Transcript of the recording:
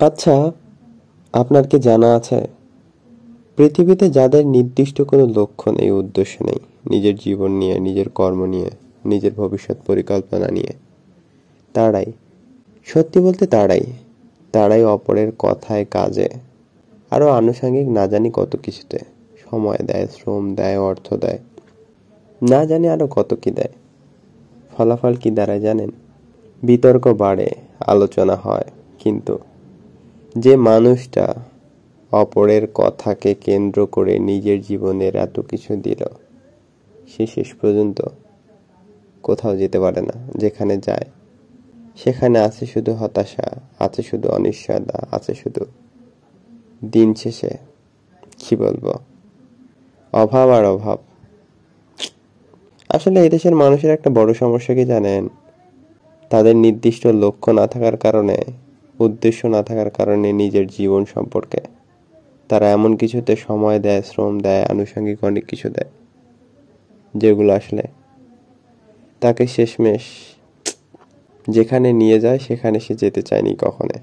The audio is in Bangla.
আচ্ছা, আপনার কি জানা আছে পৃথিবীতে যাদের নির্দিষ্ট কোনো লক্ষ্য নেই, উদ্দেশ্য নেই, নিজের জীবন নিয়ে, নিজের কর্ম নিয়ে, নিজের ভবিষ্যৎ পরিকল্পনা নিয়ে, তারাই, সত্যি বলতে তারাই অপরের কথায়, কাজে, আরো আনুষঙ্গিক না জানি কত কিছুতে সময় দেয়, শ্রম দেয়, অর্থ দেয়, না জানি আরো কত কি দেয়। ফলাফল কি দাঁড়ায় জানেন? বিতর্ক বাড়ে, আলোচনা হয়, কিন্তু যে মানুষটা অপরের কথাকে কেন্দ্র করে নিজের জীবনের এত কিছু দিল, সে শেষ পর্যন্ত কোথাও যেতে পারে না। যেখানে যায় সেখানে আছে শুধু হতাশা, আছে শুধু অনিশ্চয়তা, আছে শুধু দিন শেষে কি বলবো, অভাব আর অভাব। আসলে এদেশের মানুষের একটা বড় সমস্যা কি জানেন? তাদের নির্দিষ্ট লক্ষ্য না থাকার কারণে, উদ্দেশ্য না থাকার কারণে নিজের জীবন সম্পর্কে তারা এমন কিছুতে সময় দেয়, শ্রম দেয়, আনুষঙ্গিক অনেক কিছু দেয়, যেগুলো আসলে তাকে শেষমেশ যেখানে নিয়ে যায় সেখানে সে যেতে চায়নি কখনো।